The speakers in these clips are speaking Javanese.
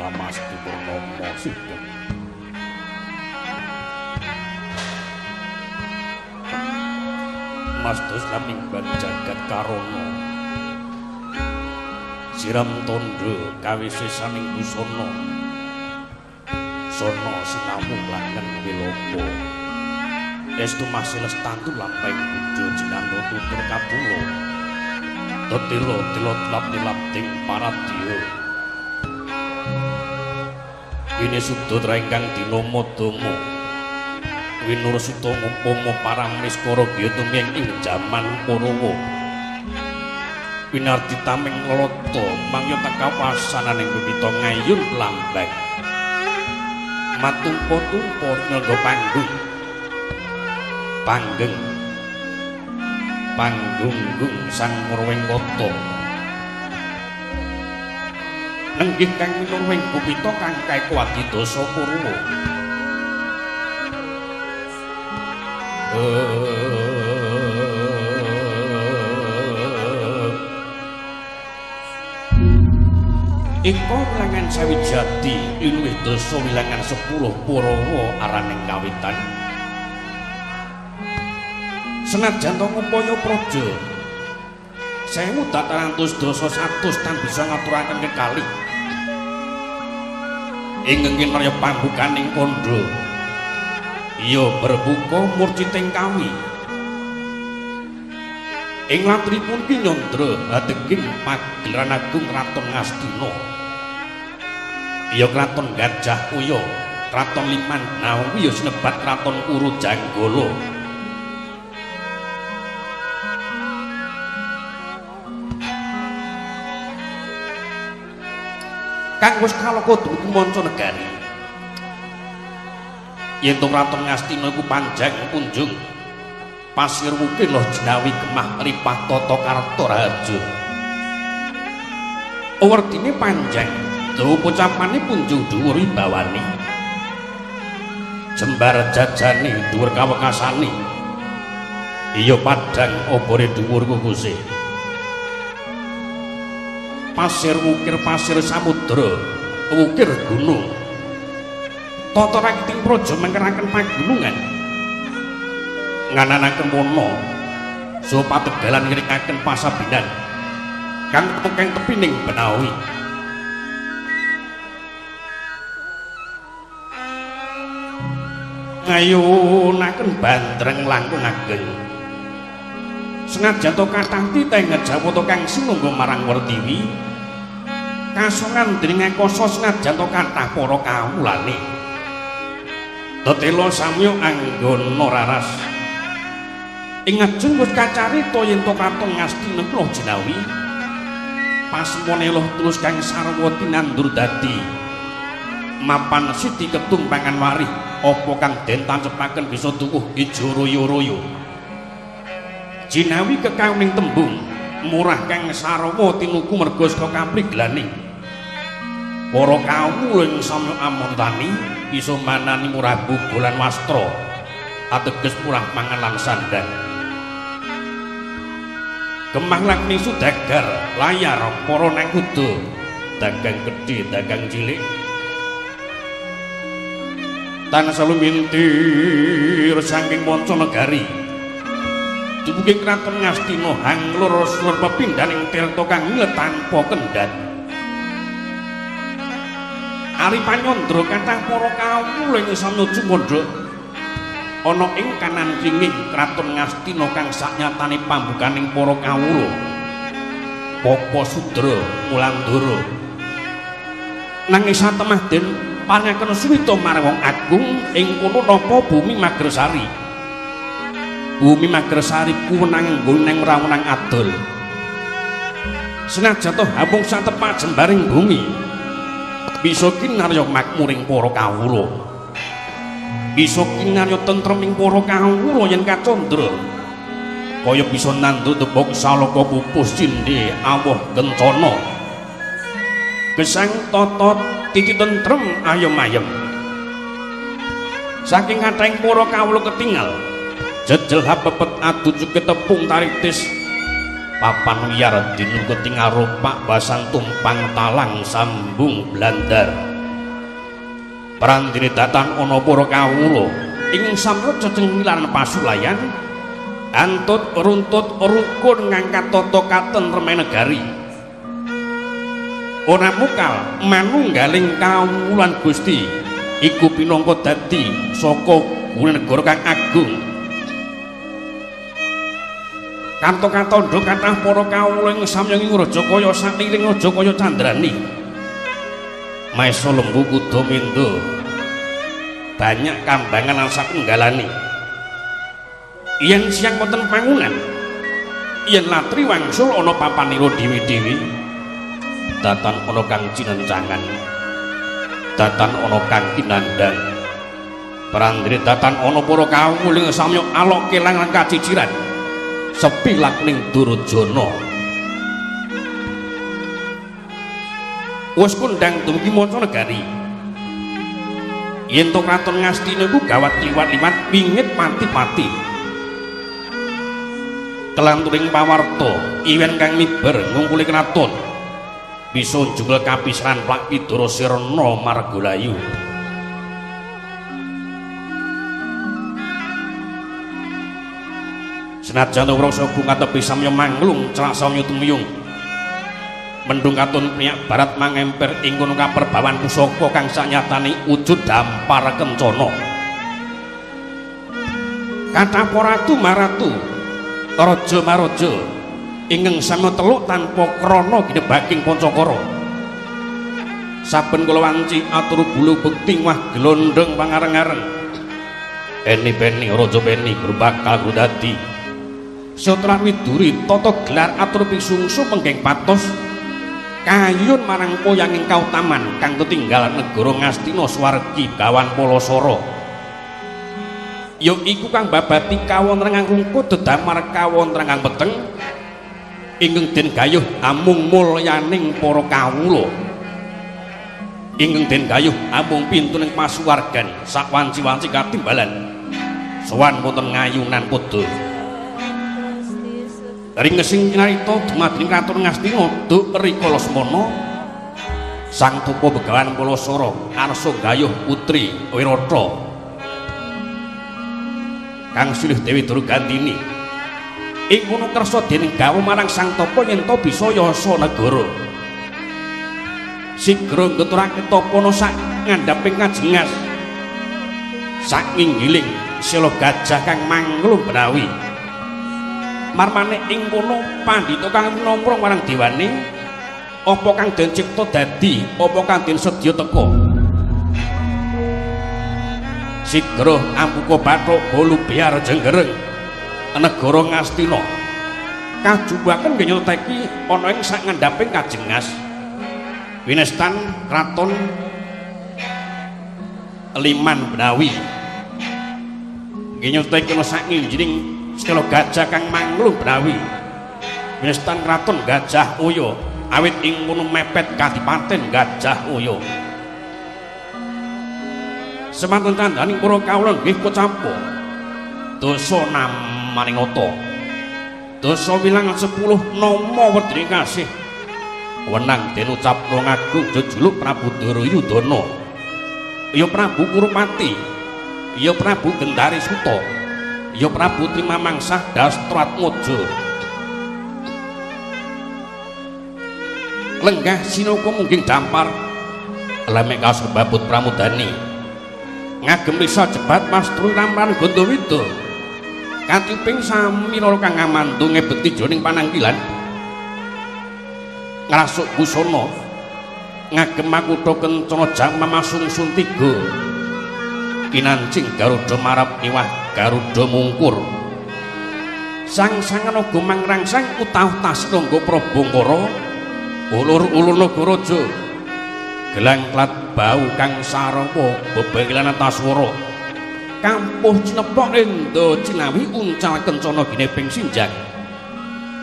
Lamasti Purnomo Sugeng. Mastos lamingban jagat karono siram tondo kawisesaning busana sono sinamu langen wilopo estu masih lestantu lampahing bujo jinando tutur kapulo tetilo tilot lap ting paradya ini sudra ingkang dinomo domo winur suto ngumpama parang miskara biyutuming ing jaman Kurawa winarti taming loto mangya tekawasaning bibita ngayun lambang matumpa-tumpa nganggo panggunggung sang murwing kata nenggih kang minurwing bibita kang kaeku adidasa Kurawa Iko wilangan Sawijati iluwih dasa wilangan 10 Kurawa araning kawitan senajan to ngupaya praja 1000 datarantus dasa 100 tan bisa ngaturaken kekalih ing ngenarya pambukaning kandha iya berbuka murciting kawi ing latripun ki nyandra hadeging pagelaran agung Kraton Ngastina iya Kraton Gajah Uya Kraton Liman Nawi ya sinebat Kraton Urujanggala kang wis kalaka dudu manca negari yen to Kraton Ngastina iku panjang kunjung pasir wukir loh jinawi gemah ripah tata karta raja werdine panjang dawa pocapane punjung dhuwur wibawani jembar jajane dhuwur kawekasane iya padhang obore dhuwur kukuse pasir wukir pasir samudra wukir gunung tata rakiting praja mengkeraken pagunungan ngananaken mono saha pategalan ngrikaken pasabinan kang tengkeng tepining benawi ngayunaken bandreng langkung ageng senajan to kathah titeh ngejawata kang sinungga marang Werdiwi kasongan dening Akasa senajan to kathah para kawulane tetela samya anggana raras ing ajeng wis kacarita yen to Kraton Ngastina kula jinawi pasmone loh terus kang sarwa tinandur dadi mapan siti ketumpangan warih apa kang den tancepaken bisa tuwuh ijo royo-royo jinawi kekawuning tembung murah kang sarwa tinuku merga saka kaprigelaning para kawula ing samya amontani isa manani murah bubulan wastra ateges murah mangan lan sandang Kemah lakni sudagar layar para nang kuda dagang gedhe dagang cilik tansah lumintir saking manca negari dumunung Kraton Ngastina hanglur slur pepindhaning tirta kang tanpa kendhat ari panyandra kathah para kawula ing samya Jumandha ana ing kanan kinging Kraton Ngastina kang saknyatane pambukaning para kawula Papa Sudra Wulandara nanging satemah den pangaken suwita marang wong agung ing kono napa Bumi Magresari Bumi Magresari kuwenang nggone rawuhang adol senajan to hamung satepat jembaring bumi bisa kinarya makmuring para kawula bisa kinarya tentreming para kawula yen kacandra kaya bisa nanduk tepuk salaka pupus cindhe awuh kencana gesang tata titi tentrem ayem-ayem saking kathahing para kawula ketingal jejel hapepet adu cuket tepung taritis papan wiyar dinu ketingal ropak basang tumpang talang sambung blandar Prandini datan ana para kawula ing samraja cengilan pasulayan antut runtut rukun ngangkat tata katentreman negari. Ora mukal manunggaling kawulan Gusti iku pinangka dadi saka gune negara kang agung. Kanto-kantondo kathah para kawula ing samyanging Rajakaya sakliling Rajakaya Candrani. Maesa lembu kuda mendo banyak kambangan lan satunggalane. Yen siang wonten pangunan, yen latri wangsul ana papanira dewi-dewi, datan ana kang cinencangan, datan ana kang kinandang. Prandini datan ana para kawula samya alok kelang lan kaciciran. Sepi lakning Durjana. Wis kondang dumugi Mancanegari. Yen to Kraton Ngastina iku gawat liwat-liwat wingit pati-pati. Kelanturing pawarta iwen kang miber ngungkuli kraton bisa njungkel kapisahan Plak Widara Sirna Margalayu. Senajan wrasa gung katepi samya manglung celak samya tumiyung. Mendung katon priyak barat mangemper ing kono kaperbawan pusaka kang sanyatane wujud dampar kencana. Kathah para ratu maratu, raja maraja ingkang samya teluk tanpa krana ginebaking Pancakara. Saben kula wanci atur bulu bekti wah glondheng pangareng-areng. Eni beni raja beni grubakal grudadi. Satra Widuri tata gelar atur pisungsu penggeng patos kayun marang poyanging kautaman kang ketinggalan negara Ngastina swargi gawan Palasara. Ya iku kang babati kawontenan rungkut dedamar kawontenan peteng ingkang den gayuh amung mulyaning para kawula. Ingkang den gayuh amung pintuning pasuwargan sawanci-wanci katimbalan sowan wonten ngayunan pada. Ring ngesing cinarita dumading Kraton Ngastina Duk Rikala Semana Sang Tupa Begawan Palasara arsa gayuh putri Wirata kang silih Dewi Durgandini ing kono kersa dening gawuh marang Sang Tapa yen to bisa yasa negara. Sigra ngeturake tapana sak ngandhaping kajengas sak nginggiling sela gajah kang manglung benawi. Marmane ing kono pandhita kang nomprong marang dewane apa kang den cipta dadi apa kang den sedya teka. Sigra ampuka bathuk bolu biar jenggereng negara Ngastina kajubaken ngeteki ana ing sak ngandhaping kajengas winestan kraton Liman Benawi ngeteki ana sak nginjining Sela gajah kang manglung Benawi winestan kraton Gajah Uya awit ing kono mepet kadipaten Gajah Uya. Semanten candhaning para kawula nggih kocampa dosa namaningata dosa wilangan 10 nama wedhi kasih wenang den ucapna ngagung jejuluk Prabu Duryudana ya Prabu Kurupati ya Prabu Gendari Suta ya Prabu Trimamangsah Dastratmaja. Lenggah sinoko mungging dampar lemek kasebabut pramudani ngagem risa jebat Mastru Ramran Gandawida katiping sami loro kang amantu ngebeti jroning panangkilan ngrasuk busana ngagem makutha kencana jam mamasungsun 3 kinancing Garuda marap iwah Garuda mungkur sang-sangan uga mangrangsang utah-utah Srangga Prabangkara ulur-ulur Nagaraja gelang klat bau kang sarwa bebengilan taswara kampuh cinepok endo cinawi uncal kencana gineping sinjang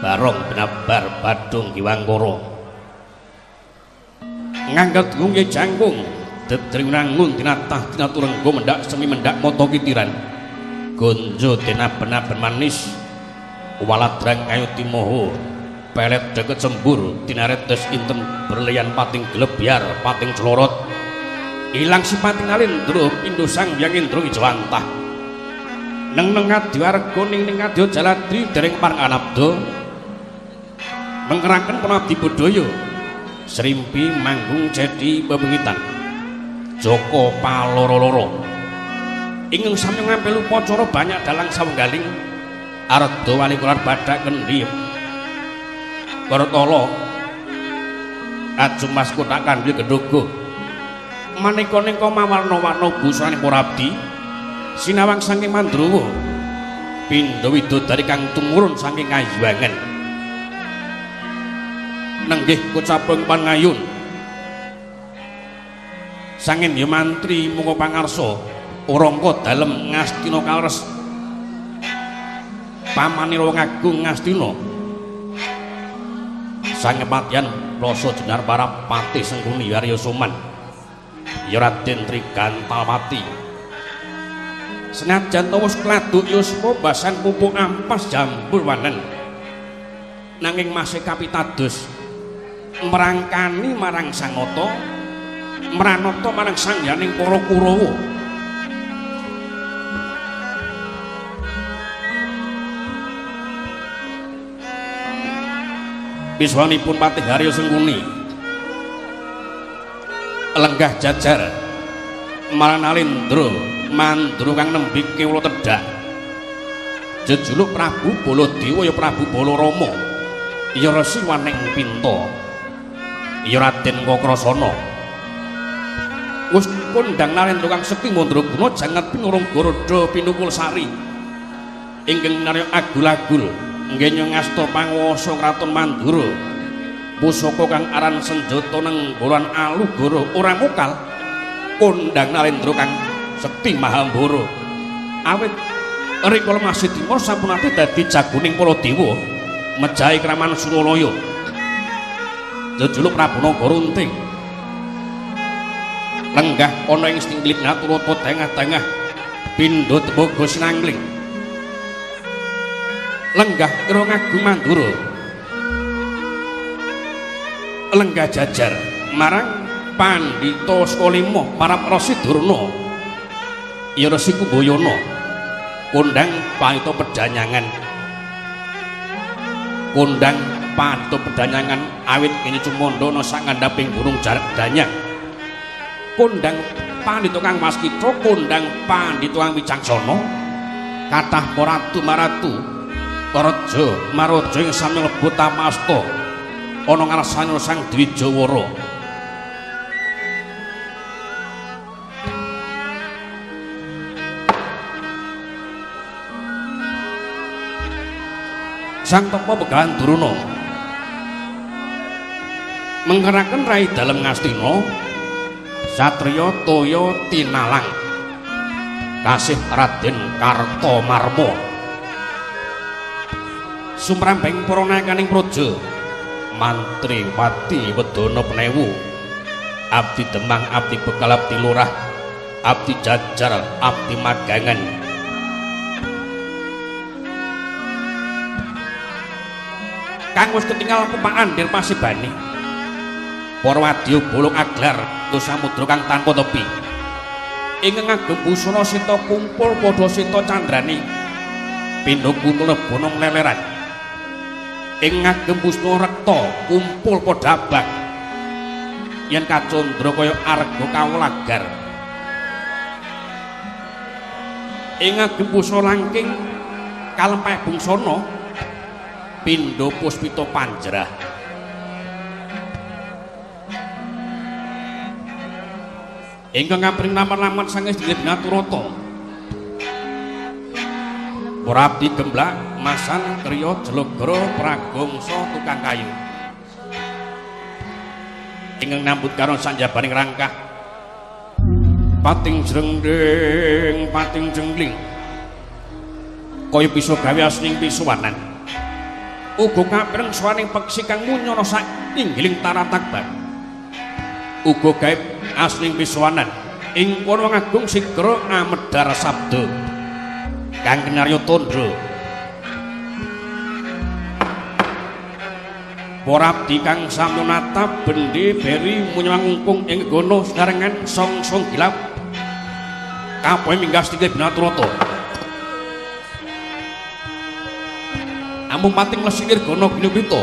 barong benabar badung giwangkara ngangkat gunge jangkung dedringangun tinatah tinaturenggo mendak semi mendak mata kitiran gonjo dinaben-aben manis waladrang kayu timoho pelet deket sembur tinaretes inten berlian pating gelebyar pating celorot ilang sipati ngalindra pindho sang Hyang Indra Wijawantah neng ngadiwarga ning Ngadya Jaladri dereng pareng anabda mengkeraken panabdi budaya Srimpi manggung jadi bebengitan Joko paloro-loro ingkang sami ngampil upacara banyak dalang sawenggaling arda wali kular badhak kendhip Baratala ajeng mas kotak kandhil gendhoga maneka-neka mawarna-warna busane para abdi sinawang saking Mandrawa pindha widodari kang tumurun saking Kayuwangen nenggih kocapeng pangayun sangin ya mantri muga pangarsa urangka dalem Ngastina kaleres pamanira wong agung Ngastina sang kepatihan rasa jenar para pati Sengkuni Arya Suman ya Raden Trigantalpati senajan tawus kladuk yuswa basan pupuk ampas jambul wanen nanging masih kapitados merangkani marang Sangata Mranata marang sangyaning para Kurawa biswanipun Patih Harya Sengkuni lenggah jajar marang Nalendra Mandura kang nembe kewula tedhak jejuluk Prabu Baladewa ya Prabu Balarama ya Resi Waning Pinta ya Raden Kakrasana wis kondhang Nalendra kang sekti mandraguna jangat pinurung Garada pinukul sari ingkang narya agul-agul nggih ngasta panguwasa Kraton Mandura pusaka kang aran senjata neng bolan Alugara ora mokal kondhang Nalendra kang sekti Mahambara awit rikala masih timur sampun ate dadi jagoning para dewa mejahi kraman Suralaya jejuluk Prabu Nagarunting lenggah ana ing stingklit ngaturata tengah-tengah pindha tembaga sinangling lenggah ira ngagung Mandura lenggah jajar marang Pandhita Sakalima parab Resi Durna ya Resi Kumbayana kondhang Pandhita Pedhanyangan kondhang Pandhita Pedhanyangan awit kene cumandha ana sak ngandhaping burung jarak danyang kondhang Pandhita kang Waskita kondhang Pandhita kang Wicaksana kathah para ratu maratu Raja Maraja ing sami lebet tamasta ana ngarsane Sang Dwijawara Sang Tapa Begawan Durna mengkeraken rai dalem Ngastina satriya toya tinalang kasih Raden Kartamarma sumrambing para nakaning praja mantri wati wedana penewu abdi Demang abdi Bekal abdi Lurah abdi Jajar abdi Magangan kang wis ketingal kumaan dir pasibani para wadya bolong aglar tuh samudra kang tanpa tepi ingkang ngagem busana sita kumpul padha sita candrani pindha kumpul bono mleleran ing ngagem pusna rekta kumpul padha abang yen kacandra kaya arga kawulagar ing ngagem pusna langking kalempeh bungsana pindha puspita panjrah ingkang ngapring laman-laman sanges dilih ngaturata para abdi gemblak masan kriya jelagara pragongsa tukang kayu ingkang nambut karo sanjabaning rangkah pating jrengding pating jengling kaya bisa gawe asning pisuwanan uga kapring swaning peksi kang munyana sak inggiling taratakban uga gawe asning pisuwanan ing kono ngagung sigra amedhar sabda kang kinarya tandha para abdi kang samyonata bendi beri munyangkung ing gono sarengan song-song gilap kapoe minggah sithik binaturata amung pating lesir gono ginupita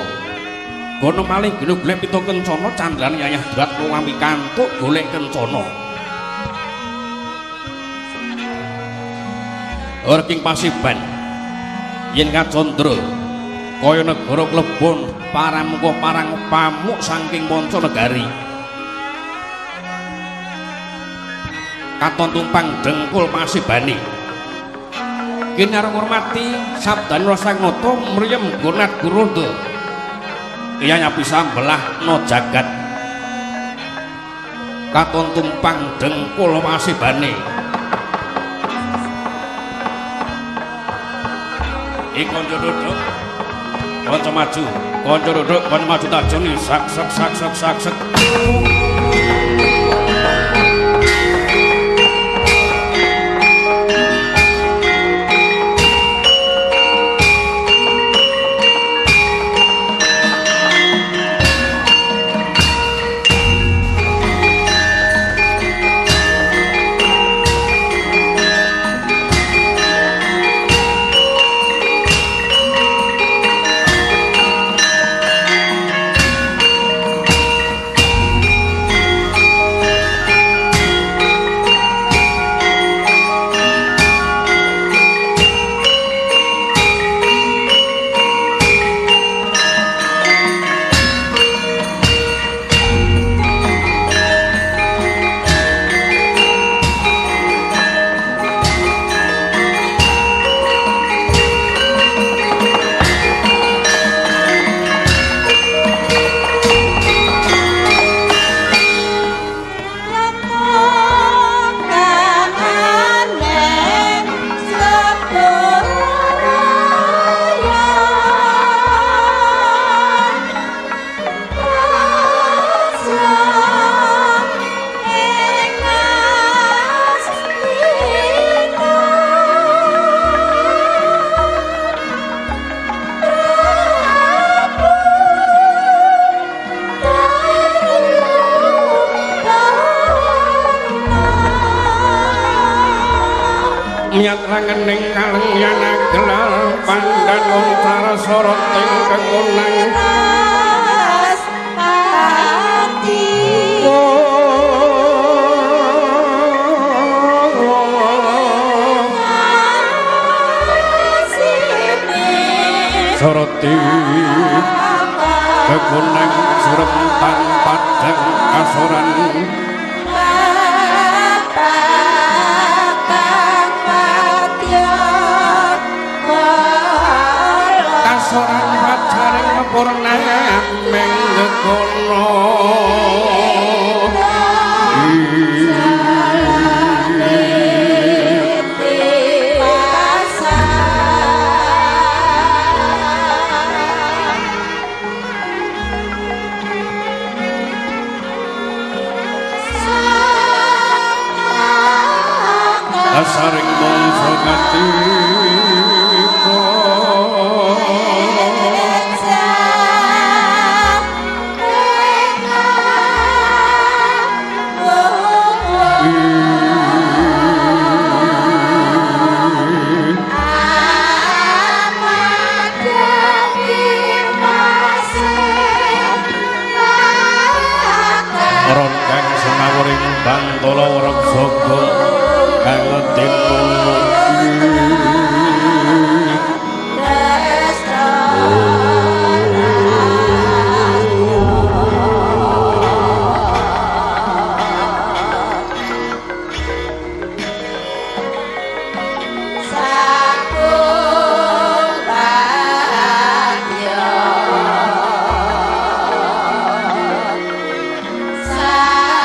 gono maling ginugulek pita kencana candraning yayah drat ngami kantuk golek kencana Orking Pasiban yen kacandra kaya negara klebon paramuka parang pamuk saking manca negari katon tumpang dengkul Pasibane kene arep ngurmati sabdane Rasanata mriyem gunat gurunda iya nyapi sambelah no jagat katon tumpang dengkul Pasibane kanca duduk kanca maju kanca duduk kanca maju tajoni sak sak sak sak sak sak nyatraning kalengyana gelar pandhanon sarasarating kekunang pati sarati kekunang surempan padang kasoran kasoran pacaring purna menggekono saring mongso katipa ron kang semawuring bantala reksaga kang tinuno Sanya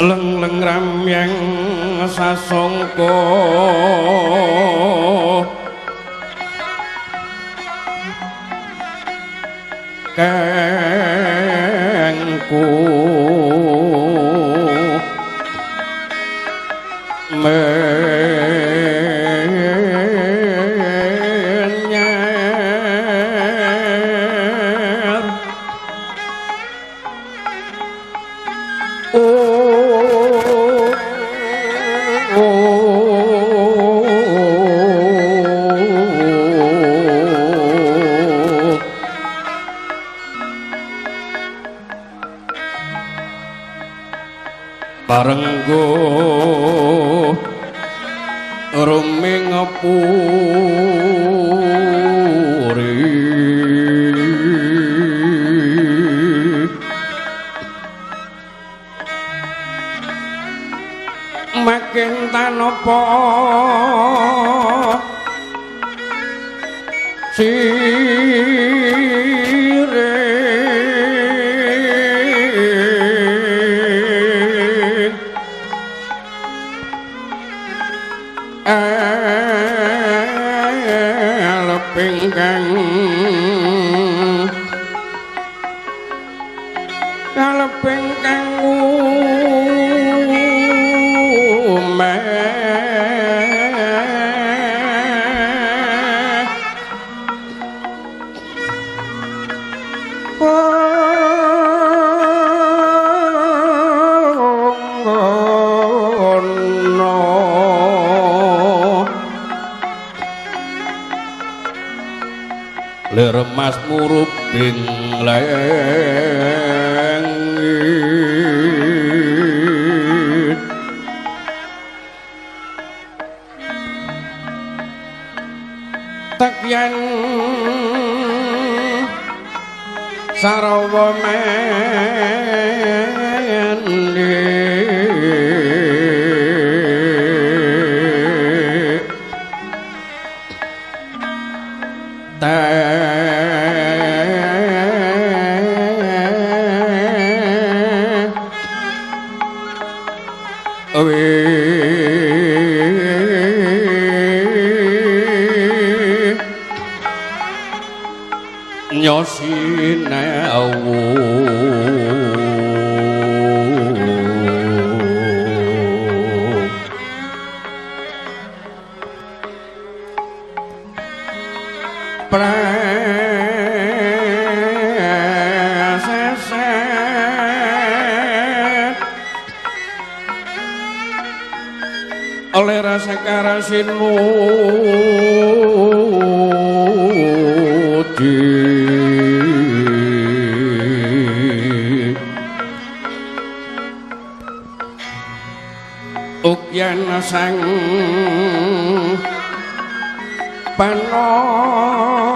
leng-leng ramyang sasongko kangku parenggo ruming puri makin tanapa kaleping kang Lermas murubing langit takyan sarawa mendi nyosinawu praseset oleh rasa karasinuji ukyan sang panowati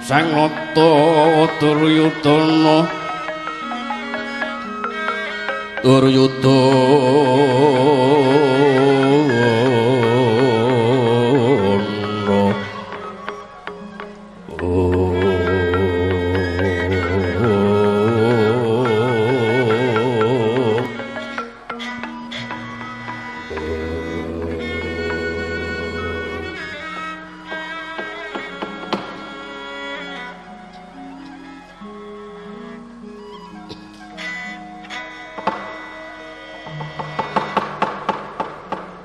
sang nata Duryudana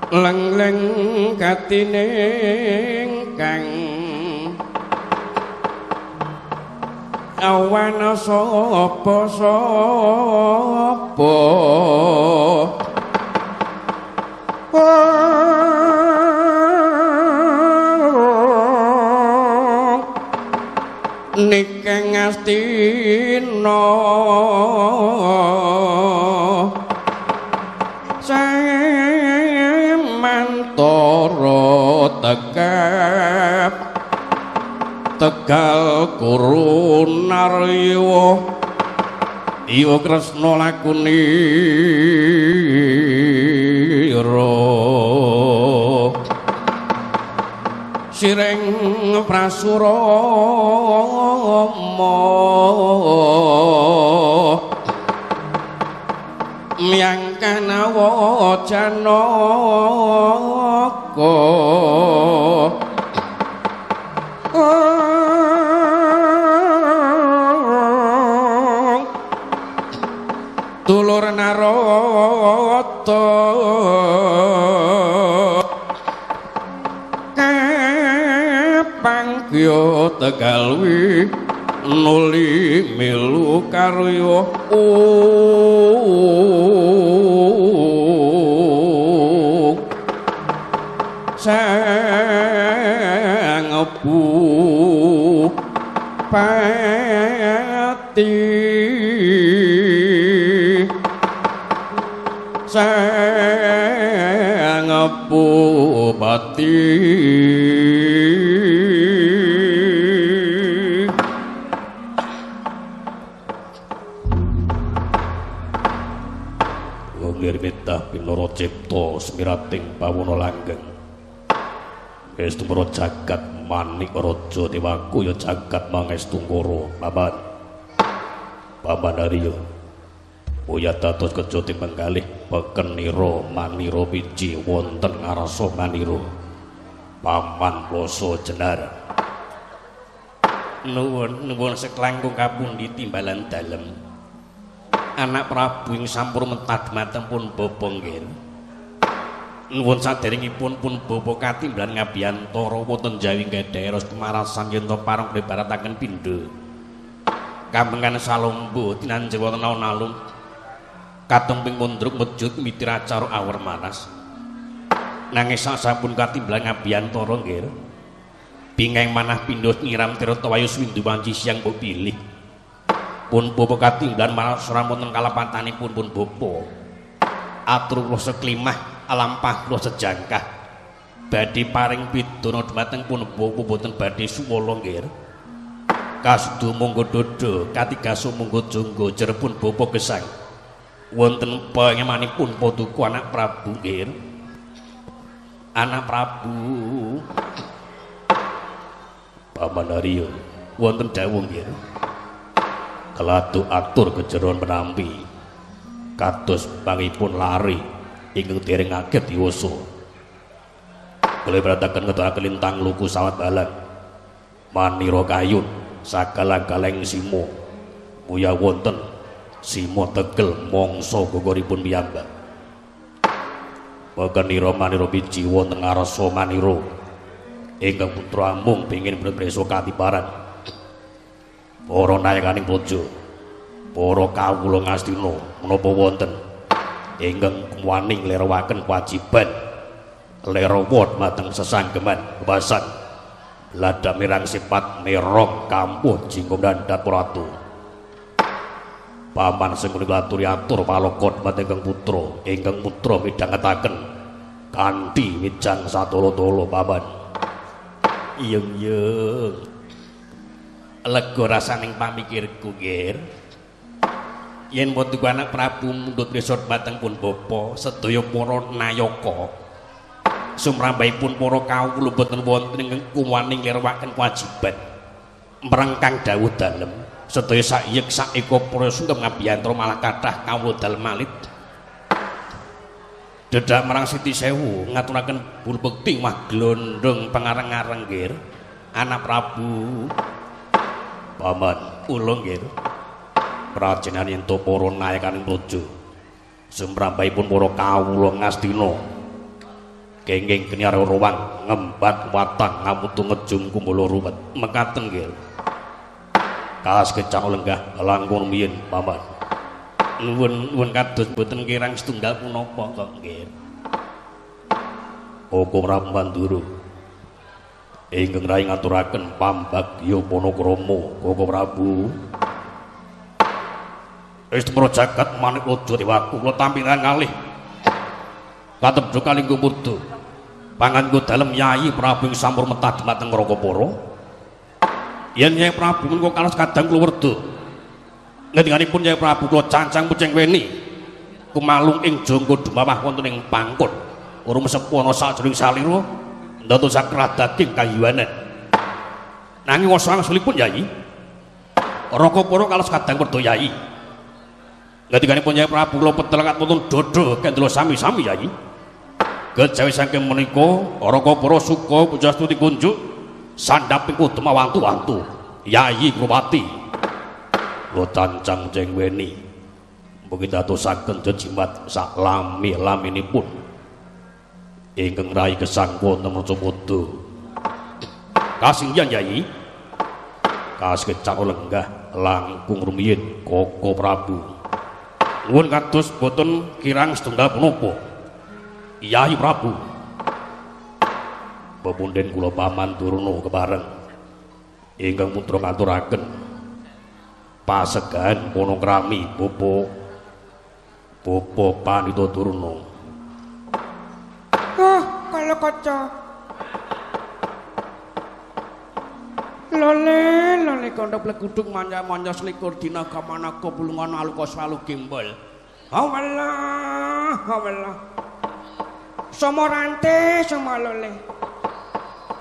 leng-leng katining kang awan sapa-sapa Nikeng Astina Mantara tegap Tegal Kurunarya iya Kresna lakuni Sireng Prasurama Miyangkana Janaka Dulur Narata Kapangya Tegalwi nuli milu karya sang Bupati sang Bupati Nirmitah pinara cipta semirating pawana langgeng estu para jagat manik raja dewaku ya jagat mangestu ngoro paman Arya Uya dados kejoti penggalih pekenira manira wiji wonten ngarasa manira paman Plasa Jenar nuwun seklangkung kapundi timbalan dalem anak Prabu ing sampur mentad matempun bapa nggih nuwun saderengipun pun bapa katimbalan ngabiyantara wonten Jawi Gedheros kemarasan yen to parang dibarataken pindha kampengan salombo tinanjeng wonten alun-alun katong ping mundruk mejut mitiracara awur manas nanging sasampun katimbalan ngabiyantara nggih bingeng manah pindha ngiram tirta wayu swindu wanci siang mbok pilih pun bapa katinggalan maras wonten kalapatanipun pun bapa atur kula seklimah alampah kula sejangkah badhe paring pidana dhumateng pun bapa boten badhe suwala nggih kasdo monggo dodo katigaso monggo jonggo jerepun bapa gesang wonten pangemanipun Paduka anak Prabu nggih anak Prabu paman Arya wonten dawuh nggih kelatu atur kejeron menampi kados pangipun lari ingkang dereng aget diwasa boleh beratakan ngeturaken lintang luku sawat balan manira kayun sakalang-kaleng simo muya wonten simo tegel mangsa gogoripun piyambak pekenira manira biji wonten ngarsa manira ingkang putra amung pengin preso katiparan para nayakaning praja para kawula Ngastina menapa wonten ingkang wani nglerawaken kewajiban lerawat mateng sesanggeman kebasan lada mirang sifat merong kampuh jingkum dandat ratu paman sing ngaturi atur palokon mateng ingkang putra midhangetaken kanthi wijang satolo-tolo paman iyeng lega rasaning pamikirku nggih yen Paduka anak Prabu mundhut resort bateng pun bapa sedaya para nayaka sumrambahipun para kawula boten wonten ing kuwaning nglirawaken kewajiban merengkang dawuh dalem sedaya saiyek saeka para sungkem ngabiyantara malah kathah kawula dalem malit dedak marang Siti Sewu ngaturaken bur bekti mah glondong pangareng-areng nggih anak Prabu paman kula nggih prajenan yen to para nayakaning praja sumrambahipun para kawula Ngastina kenging keniar ruwang ngembat watang ngamutu ngejung kumbala ruwet mekaten nggih kas kecang lenggah langkung miyin paman nuwun kados boten kirang setunggal punapa kok nggih Apa Prambandura Ingkang rai ngaturaken pambagya Panakrama Koko Prabu. Istimara jagat manik raja dewaku kula tampilan kalih. Katebjo kalinggo murda. Panganggo dalem Yayi Prabu ing sampur metah dhumateng Rakapara. Yen Yayi Prabu menika kalos kadang kula werda. Ngendinganipun Yayi Prabu kula cancang pucing weni. Kumalung ing jangka dumawah wonten ing pangkon. Urung sepuh ana sajroning salira ndadosaken daging kayuwanen. Nanging wangsulipun Yayi Rakapara kalos kadang werda Yayi. Ngendinganipun Yayi Prabu kula petelengat wonten dada kendela sami-sami Yayi. Kejawi saking menika Rakapara suka pujastuti kunjuk sandhaping utama wantu-wantu Yayi Kropati. Kula cancang jeng weni mugi dadosaken jejimat sak lami-laminipun ingkang rai gesang wonten Racapada. Kasinggihan Yayi kasekecak lenggah langkung rumiyin Koko Prabu. Nuwun kados boten kirang setunggal punapa Yayi Prabu. Pepunden kula Paman Durna kepareng ingkang putra ngaturaken pasegahan Panakrami Bapa Pandhita Durna. Kala kaca. Lole kandha plegudung manja-manja selikur dina gamanaka bulungan aluka swalu gembol. Hawalah. Sama rante sama lole.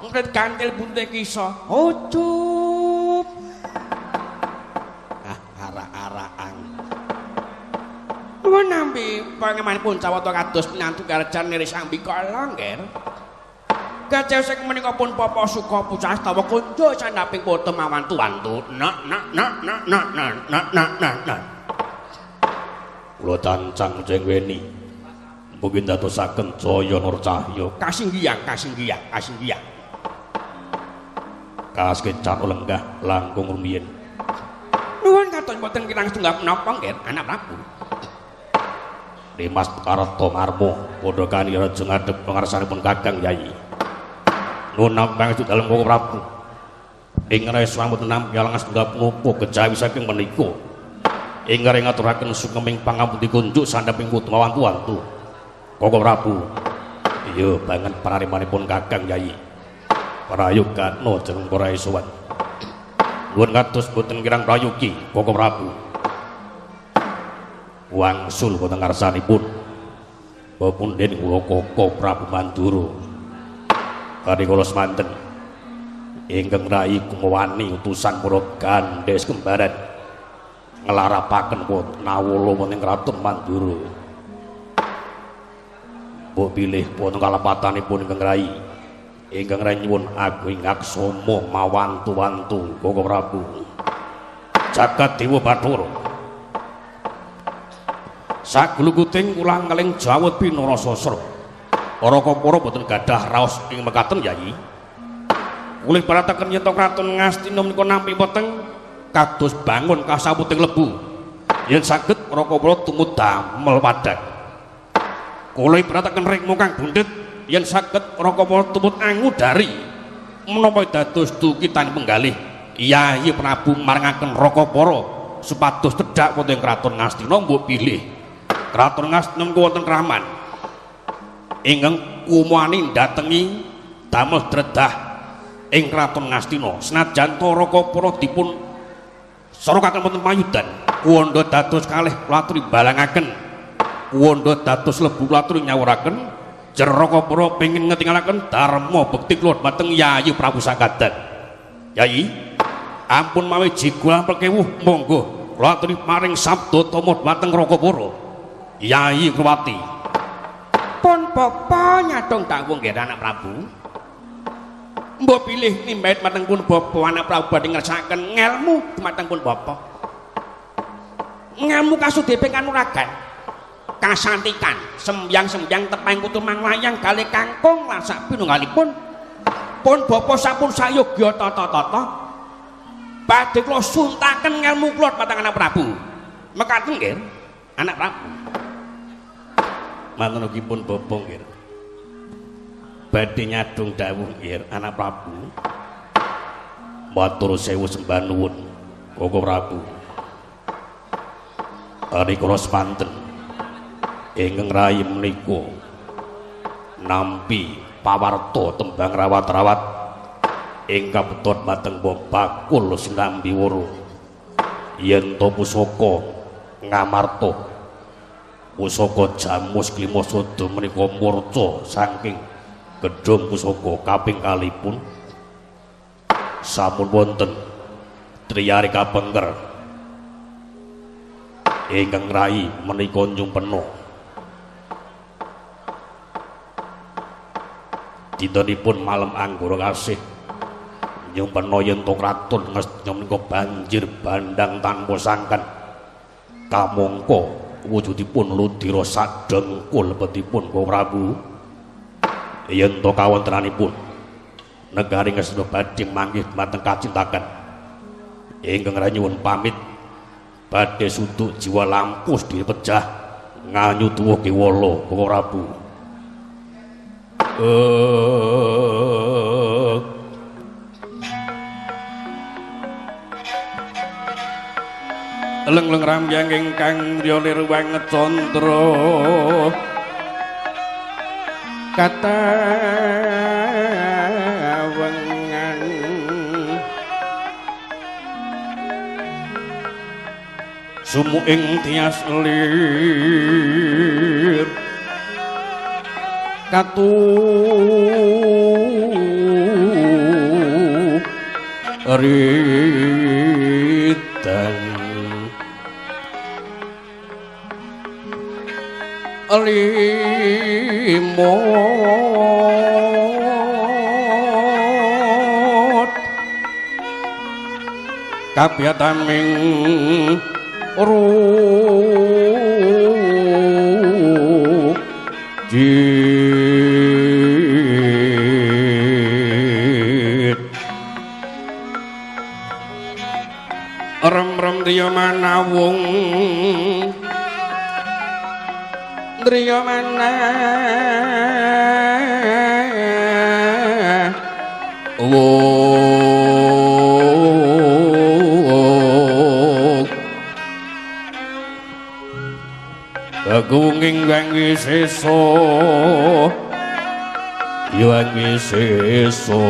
Ngret gantil bunte kisa. Ucup. Ara-araan. Nuwun nampi pangemanipun cawata kados pinantu karjan nirisang bikala nggih. Gajah sing menika pun Papa Suka Pucastawa kunjuk sandhaping poto mawantu-wantu. Nak. Kula cancang jeng weni. Mugi dadosaken jaya nur cahya. Kasinggihan. Kasekecak lenggah langkung rumiyin. Nuwun kados boten kirang setunggal menapa nggih, Anak Prabu. Dimas Karta Marmo padha kanira jeng ngadhep pangarsanipun Kakang Yayi. Nuwun pangestu dalem Koko Prabu. Ing resa mboten nampi alangan setunggal punapa kejawi saking menika. Ingkang ngaturaken sukeming pangapunti kunjuk sandhaping utama wantu-wantu Koko Prabu. Iya banget pararimanipun Kakang Yayi. Prayogana jeneng para esowan. Nuwun kados boten kirang prayogi Koko Prabu. Wangsul wonten ngarsanipun pepunden kula Koko Prabu Mandura. Kali kula semanten ingkang rai kumawani utusan para Gandes Kembaran nglarapaken nawala wonten Kraton Mandura. Mbok pilih wonten kalepatanipun ingkang rai nyuwun agung ngaksama mawantu-wantu Koko Prabu. Jagat Dewa Bathara. Sagluguting kula ngeling jawet pinara sasra. Rakapara boten gadah raos ing mekaten Yayi. Kulih parataken yen Kraton Ngastina menika nampi weteng kados bangun kasaputing lebu. Yen saged Rakapara tumut damel padhang. Kulih parataken rikma kang bundhet yen saged Rakapara tumut angudari menapa dados dukitan penggalih Yayi Prabu marangaken Rakapara supados tedhak wonten Kraton Ngastina. Mbok pilih Kraton Ngastina menika wonten kraman ingkang kumani datengi damel dredah ing Kraton Ngastina. Senajan Rakapara dipun sorokaken wonten payudan kuwanda dados kalih latri balangaken kuwanda dados lebu latri nyawuraken jer Rakapara pengin ngetingalaken dharma bekti kula dhateng Yayi Prabu Sanggadan. Yayi ampun mawi jigul pelkewuh monggo latri maring sabda tama dhateng Rakapara. Yayi Kropati. Pun bapa nyadong dawuh nggih Anak Prabu. Mbok pilih nimbait mateng pun bapa Anak Prabu badhe ngersakaken ngelmu dumateng pun bapa. Ngelmu kasudiping kanuragan, kasantikan, sembyang-sembyang tepeng kutu manglayang kalih kangkung lan sak pinunggalipun. Pun bapa sampun sayogya tata-tata badhe kula suntaken ngelmu kula mateng Anak Prabu. Mekaten nggih Anak Prabu. Mantunipun bapa nggih. badhe nyadung dawuh nggih anak Prabu. Matur sewu sembah nuwun Koko Prabu. Ari kula semanten ingkang rayi menika nampi pawarta tembang rawat-rawat ingkang betot mateng bakul sinambi woro yen to pusaka ngamarta pusaka jamus klima sada menika murca saking gedhong pusaka kaping kalipun sampun wonten triyari kapengker ingkang rayi menika nyumpena dintenipun malem anggara kasih nyumpena yen to kraton Ngastina menika banjir bandang tanpa sangkan kamangka wujudipun ludira sadengkul lebetipun Koko Prabu yen to kawontenanipun negari Ngastina badhe manggih dhateng kacintakan ingkang ranyuwun pamit badhe suduk jiwa lampus dipejah nganyu tuwuh kiwala Koko Prabu. Leng-leng rambyang ingkang riyane ruwang candra katawengan sumu ing tias lir katu ridan limot kabiyataming rujit rem-rem diya manawung driya manah Bagunging wangi sesa wangi sesa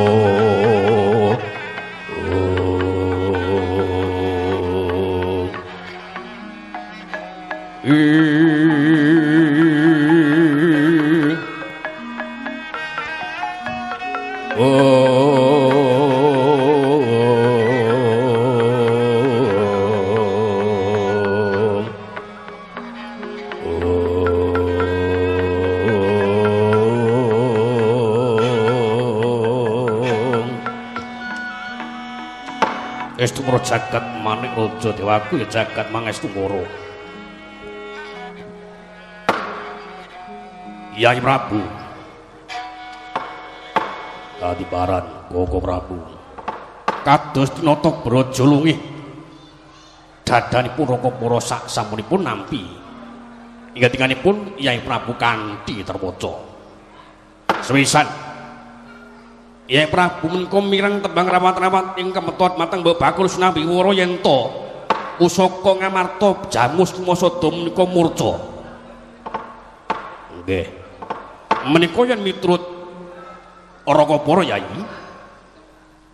Estu para jagat manik raja dewaku ya jagat mangestu moro. Yai Prabu Kadiparan Koko Prabu kados tinata braja lungih dadanipun Raka para sak samunipun nampi ingat-inganipun Yai Prabu kanthi terwaca sewisan Yai Prabu menika mireng tembang rawat-rawat ingkang metot mateng mbok bakul sinambi wara yen to pusaka ngamarta jamus kumasada menika murca. Nggih. Menika yen miturut Raka para Yai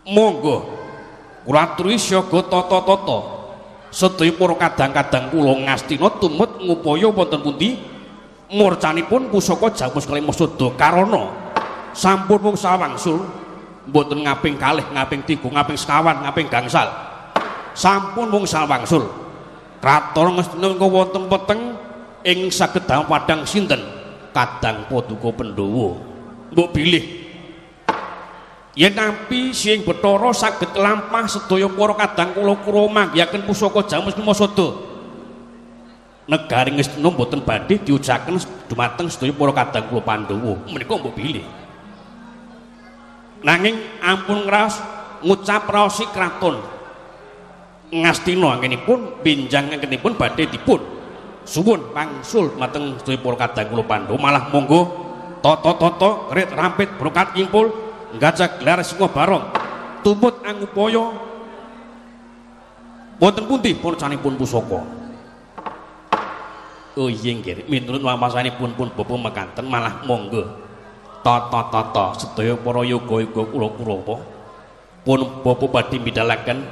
monggo kula aturi siaga tata-tata sedaya para kadang-kadang kula Ngastina tumut ngupaya wonten pundi murcanipun pusaka jamus klimasada karana sampun mung sawangsul mboten ngaping kalih, ngaping 3, ngaping sekawan, ngaping gangsal. Sampun mung sawangsul. Kraton Ngastina menika wonten peteng ing saged damel padang sinten? Kadang Paduka Pandhawa. Mbok bilih. Yen nampi sing Bathara saged lampah sedaya para kadang kula manggihaken pusaka jamus klimasada. Negari Ngastina mboten badhe diujaken dumateng sedaya para kadang kula Pandhawa. Menika mbok bilih. Nanging ampun ngraos ngucap raosi kraton Ngastina anggenipun benjang anggenipun badhe dipun suwun wangsul mateng sedaya para kadang kula Pandhawa malah monggo Toto kerit rampit brokat impul gajah gelar singo barong tumut angupaya wonten pundi purcanipun pusaka. Oh iya nggih minurut wawasanipun pun bapa mekaten malah monggo tata sedaya para yoga-yoga kula Kurawa pun bapa badhe midhalaken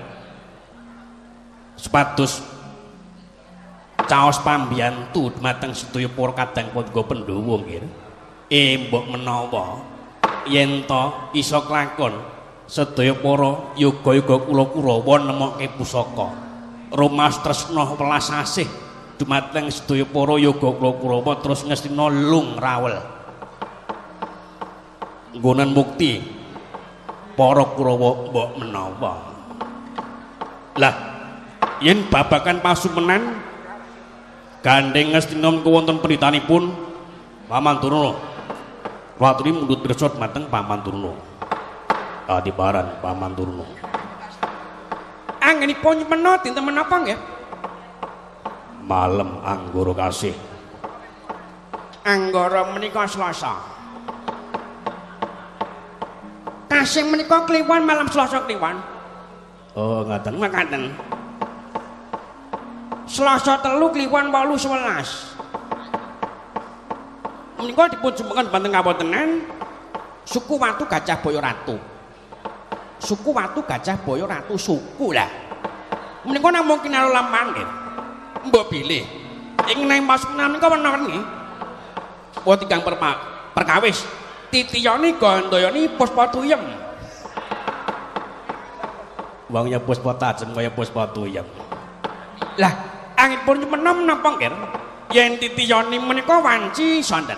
supados caos pambiyantu dumateng sedaya para kadang pandhawa Pandhawa nggih. Mbok menawa yen to isa klakon sedaya para yoga-yoga kula Kurawa nemokke pusaka rumas tresna welas asih dumateng sedaya para yoga kula Kurawa terus ngestina lung rawel nggonen mukti para Kurawa mbok menawa. Lah yen babakan pasumenan gandeng ngestina menika wonten peritanipun Paman Durna. Watri mundut pirsa mateng Paman Durna. Adibaran Paman Durna. Anggenipun nyemena dinten menapa nggih? Malem Anggara Kasih. Anggara menika Selasa. Kasih menika kliwon malam Selasa kliwon. Oh, ngaten makaten. Selasa 3 kliwon 8 11. Menika dipun jumengen banteng kawontenan suku Watu Gajah Baya Ratu. Suku Watu Gajah Baya Ratu suku lah. Menika namung kinalo lampan nggih. Mbok bilih. Ing nang pasukan menika warna-warni. Wa tigang perkawis. Titiyane gandayane Puspatuyem. Wong ya Puspatajam kaya Puspatuyem. Lah, angipun menom napa nggih? Yen titiyane menika wanci sonten.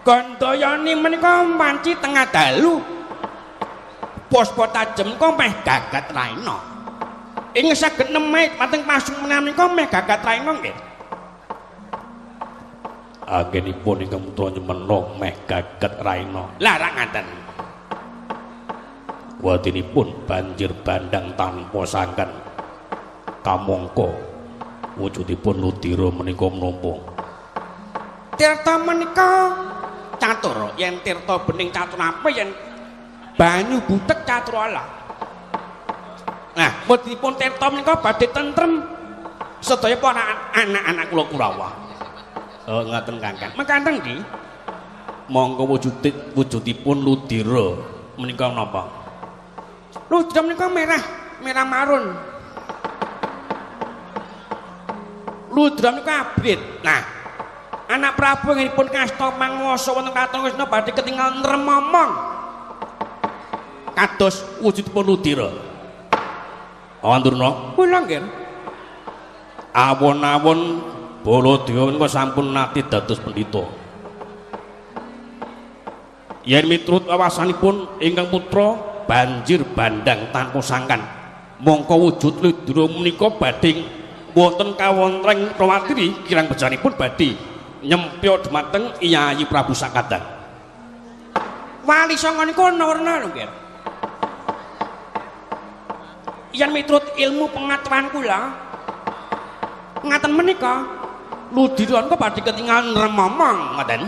Gandayane menika wanci tengah dalu. Puspatajem menika meh gagat raina. Ing saged nemeh mateng pasumenan menika meh gagat raina nggih. Anggenipun ingkang putra nyemena meh gagat raina. Lah ra ngaten. Watinipun banjir bandang tanpa sangkan. Kamangka wujudipun Ludira menika menapa? Tirta menika catur, yen tirta bening catur apa yen banyu butek catur ala. Nah, wujudipun tirta menika badhe tentrem sedaya para anak-anak kula Kurawa. Oh, ngaten Kakang. Mekaten nggih. Monggo wujudipun Ludira menika napa? Ludira menika merah marun. Ludra menika abrit. Nah, anak Prabu ingipun kasta manguwasa wonten Kraton Kresna badhe ketingal nremomong. Kados wujudipun Ludira. Awandurna, kula nggih. Awon-awon Baladewa menika sampun nate dados pendhita. Yen miturut wawasanipun ingkang putra banjir bandang tanpa sangkan. Mongko wujud Ludira menika badhe wonten kawontreng Rawatri kirang bejanipun badhe nyempya dhumateng Yayi Prabu Sakadang. Wali sanga niku warna lho nggih. Yen miturut ilmu pengaturan kula ngaten menika Ludira niku badhe ketingal nremomong ngoten.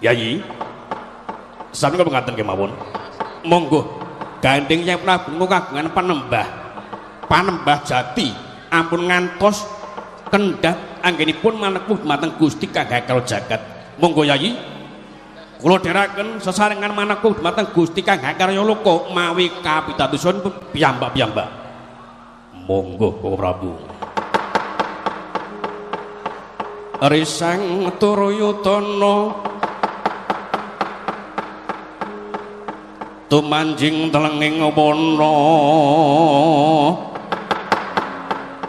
Yayi sampun ngaten kemawon. Monggo gandeng Yayi Prabu kagungan panembah jati. Ampun ngantos kendhat anggenipun manepuh dumateng Gusti Kang Hakal Jagat. Monggo Yayi kula dherekaken sesarengan manepuh dumateng Gusti Kang Hakal Yaloka mawi kapitadosan piyambak-piyambak. Monggo Bapak Prabu. Risang Turyudana tumanjing telenging wana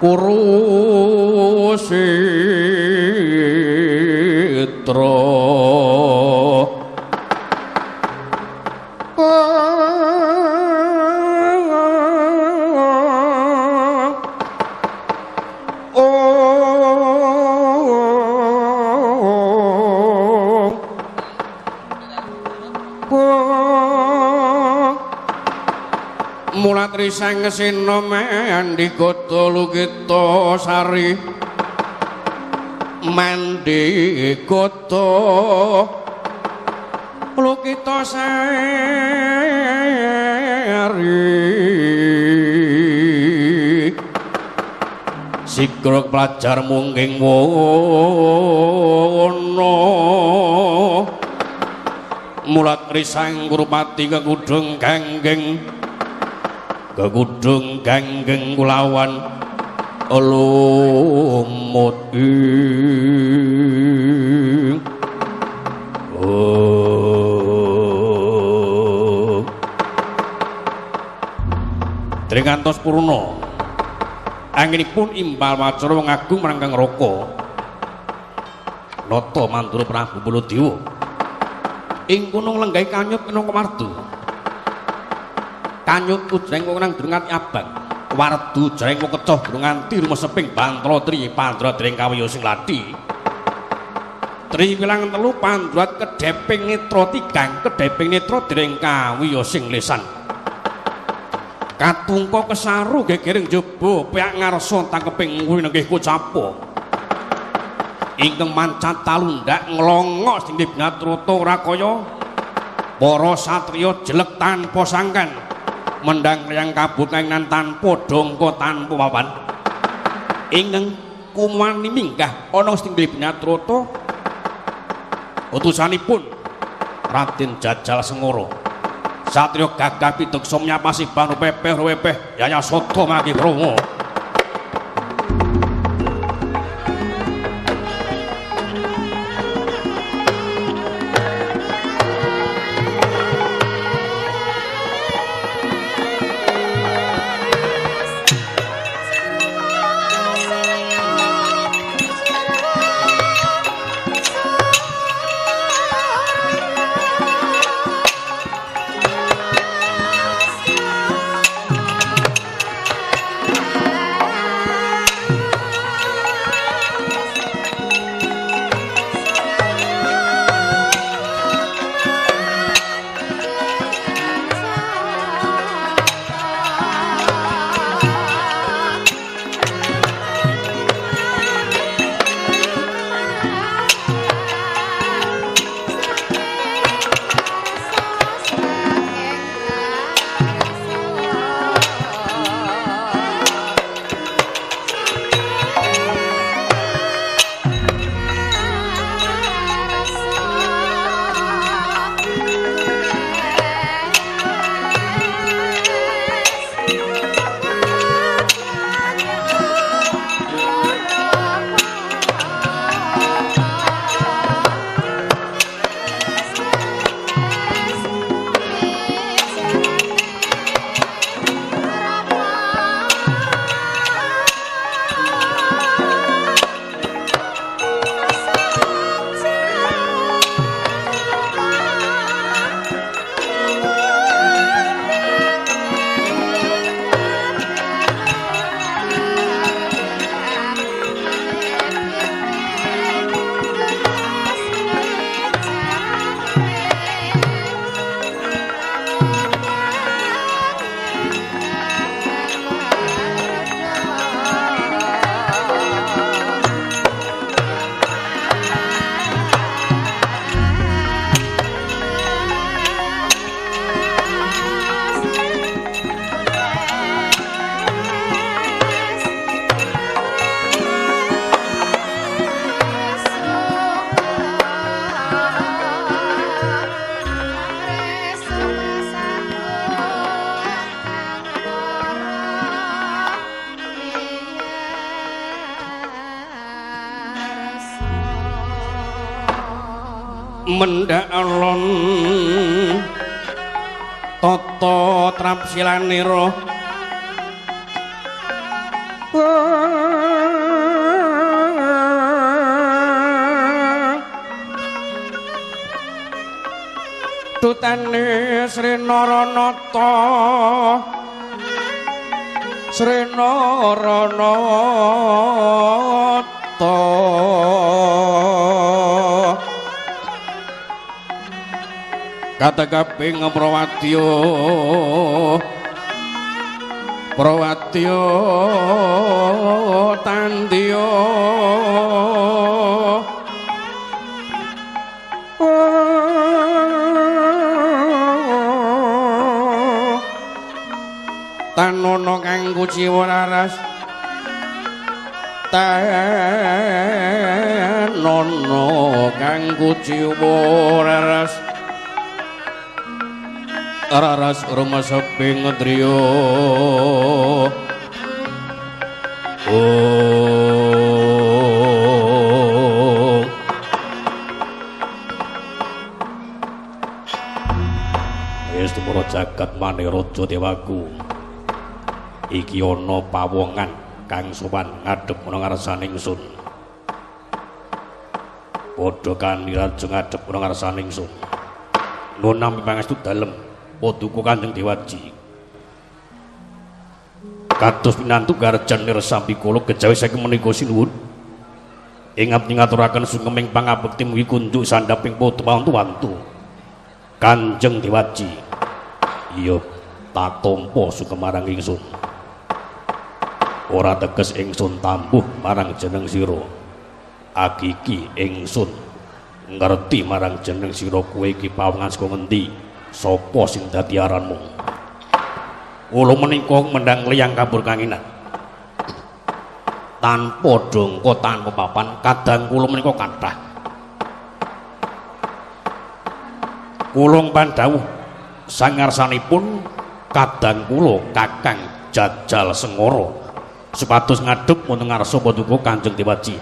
Kurusitra Mulatri sang sena mandika Lukita Sari mandikata lukita seri sigra pelajar mungking wono mulat risang Gurupati kekudung ganggeng kulawan lumut ing Dringantos purna anginipun imbal wacara wong agung marang Raka Nata Mandura Prabu Baladewa ing gunung lenggahe kanyut minangka mardu kanyut ujreng wong nang durung ati abang wardu jreng wong kecoh durung nganti rumeseping Bantara Tri Pandra dereng kawiyo sing lathi Tri wilang telu Pandrat kedheping netra tigang kedheping netra dereng kawiyo sing lesan katungka kesaru gegereng jaba piyak ngarsa tangkeping kuwi nenggih kocapa ingkang mancat talundak nglongok sing Binatrata ora kaya para satriya jelek tanpa sangkan mendang riyang kabutanan tanpa dongko tanpa papan ingkang kumani minggah ana sing Binatrata utusanipun Raden Jajal Sengara satriya gagah pideksa nyapasi banu pepeh Yayasada mangke krama mendak alon tata trapsilanira tutane Sri Naranata Sri Naranata kata kaping Prawadya Prawadya Tandya tanono kang kuciwa raras tanono kang kuciwa raras raras rumah sepi ngedriyo wis tumara jagat maniraja dewaku iki ana pawongan kang sowan ngadhep ana ngarsaning ingsun padha kanirajeng ngadhep ana ngarsaning ingsun nuwun nampi pangestu dalem Paduka Kanjeng Dewaji kados pinantu garjan nirsambi kula kejawi saking menika sinuwun ingat ngaturaken sungkeming pangabekti mugi kunjuk sandhaping wantu Kanjeng Dewaji iya tak tampa sukemarang ingsun ora teges ingsun tambuh marang jeneng sira agiki ingsun ngerti marang jeneng sira kowe iki pawongan saka ngendi sapa sing dadi aranmu kula menika mendang liyang kabur kanginan tanpa dongko tanpa papan kadang kula menika kathah kula pandhawuh sangarsanipun kadang kula Kakang Jajal Sengara supados ngadhep wonten ngarsa Paduka Kanjeng Dewaji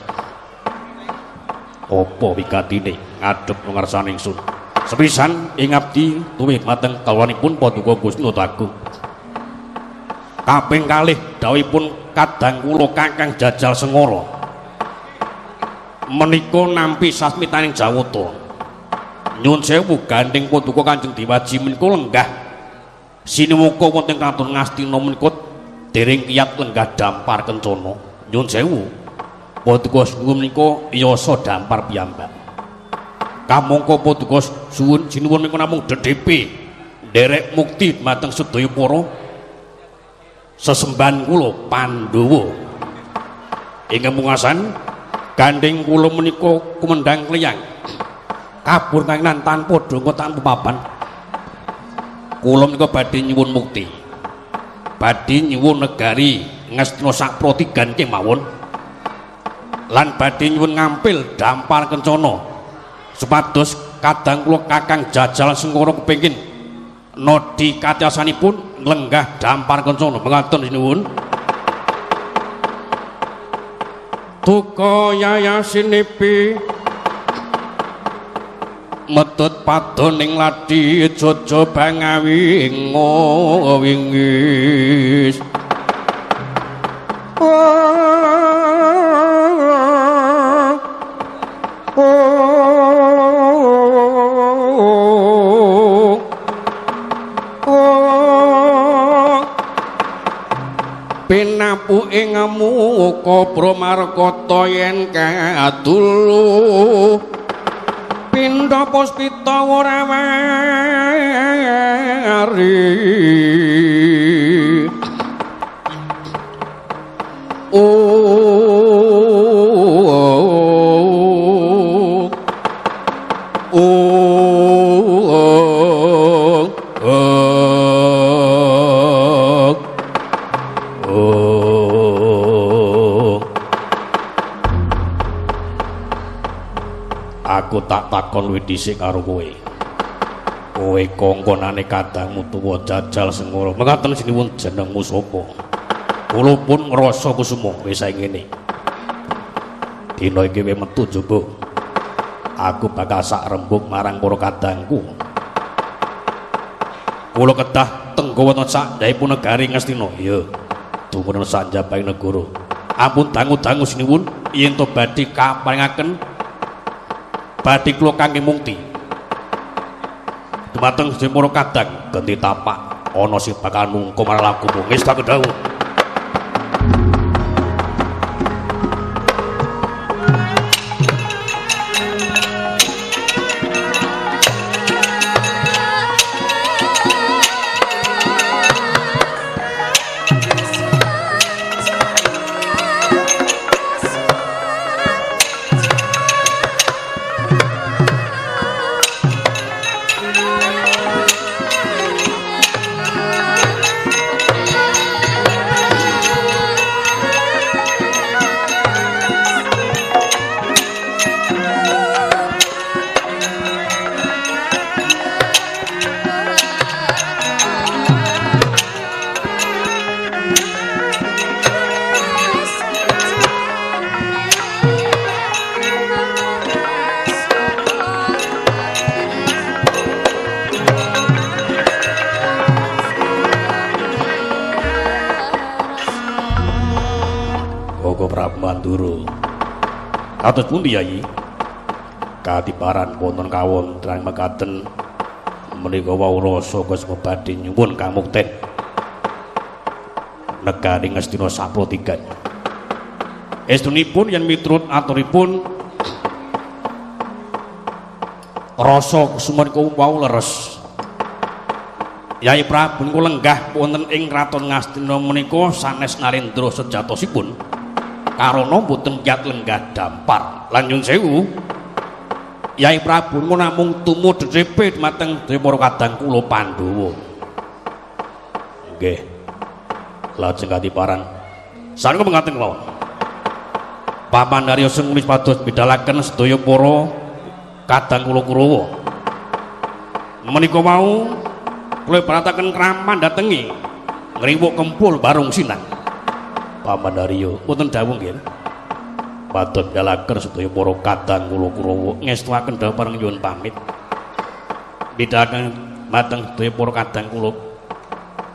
apa wigatine ngadhep ngarsaning ingsun sepisan ing abdi tuwih mateng kawanipun Paduka Gusti Agung kaping kalih dawuhipun kadang kula Kakang Jajal Sengara menika nampi sasmitaning jawata nyuwun sewu gandeng Paduka Kanjeng Dewaji menika lenggah sinuwuka wonten Kraton Ngastina menika dereng kiyat lenggah dampar kencana nyuwun sewu Paduka suwun menika yasa dampar piyambak kamangka Paduka suwun sinuwun menika namung DDP nderek mukti mateng sedaya para sesembahan kula Pandhawa ingkang mungasan gandeng kula menika kumendhang kliyang kabur kanginan tanpa dongko tanpa papan kula menika badhe nyuwun mukti badhe nyuwun negari Ngastina Sapratigan kemawon lan badhe nyuwun ngampil dampar kencana supados kadang kula Kakang Jajal Sengara kepengin nodi katiasanipun lenggah dampar kencana mengaten sinuwun duka yayasinepi metut padoning ladi jojo bangawi ngowingis pinapu ing muka Bramarkata yen kadulu pindha puspita ora wari aku tak takon luwih dhisik karo kowe. Kowe kongkonane kadangmu tuwa Jajal Sengara. Mekaten sinuwun jenengmu sapa? Kula pun ngrasa kusuma wis sae ngene. Dina iki kowe metu jaba. Aku bakal sak rembug marang para kadangku. Kula kedah tenggawa wonten sandhaipun negari Ngastina. Iya. Dumugi sanjaping negara. Ampun dangu-dangu sinuwun yen to badhe kaparingaken badhe kula kangge mukti dumateng para kadang ganti tapak ana sing bakal nungkum marang lakumu wis tak kedhawuh. Koko Prabu Mandura. Kados pundi Yayi? Katiparan wonten kawontenan mekaten menika wau rasa Kusma badhe nyuwun kamukten negari Ngastina Sapratigan. Estunipun yen miturut aturipun rasa kusuman wau leres. Yai Prabu niku lenggah wonten ing Kraton Ngastina menika sanes Narendra sejatosipun karana boten kiyat lenggah dampar. Lan nyun sewu, Yai Prabu niku namung tumut dhepe dumateng Para kadang kula Pandhawa. Nggih. Lajeng katiparan sanika mengaten kawon. Paman Darya Sengkulis pados bidhalaken sedaya para kadang kula Kurawa. Menika wau kula parataken kraman datengi ngriwuk kempul barung sinang. Paman Darya wonten dawuh nggih. Pados bidhalaken sedaya para kadang kula Kurawa ngestuaken dawuh pareng nyuwun pamit. Bidhalaken mateng sedaya para kadang kula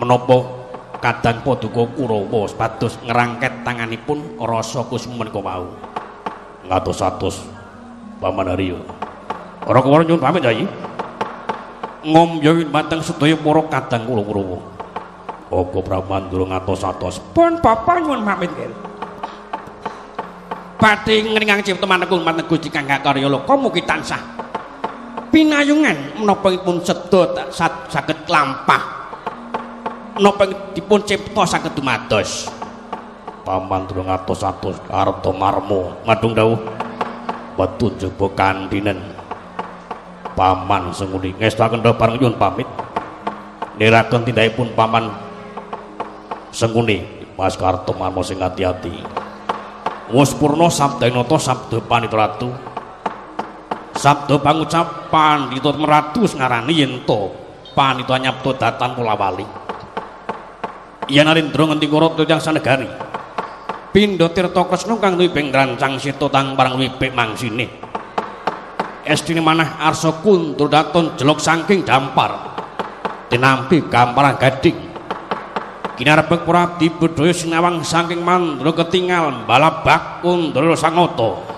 menapa kadang Paduka Kurawa pados ngerangket tanganipun rasa kusma menika wau. Ngatos-atos Paman Darya. Ora kawula nyuwun pamit Yayi. Ngomyo mateng sedaya para kadang kula Kurawa. Koko Prabu Mandura ngatos-atos. Pun Bapak nyuwun pamit nggih. Badhe ngringang cipta manekung mateng Gusti Kang Karya Loka mugi tansah pinayungan menapa pun sedaya saged lampah. Napa dipun cipta saged dumados. Paman Mandura ngatos-atos arta marmo ngadung dawuh. Watu njaba kandhinen. Paman Sengkuni ngestaken pareng nyuwun pamit. Niraken tindakipun Paman Sengkuni Mas Karto marmo sing ati-ati. Wus purna sabdanata sabda Pandhita Ratu. Sabda pangucap Pandhita Ratu ngarani yen to Pandhita nyapta datan Kulawali. Yen Narendra ngendika tiyang sanegari. Pindha Tirta Kresna kang duwibeng rancang seta tang parang wibek mangsine. Estine manah arsa Kundradaton jelok saking dampar. Tinampi gamparang gading. Kinarebek para abdi bedhaya sinawang saking Mandra ketingal balabak Kundra Sangata.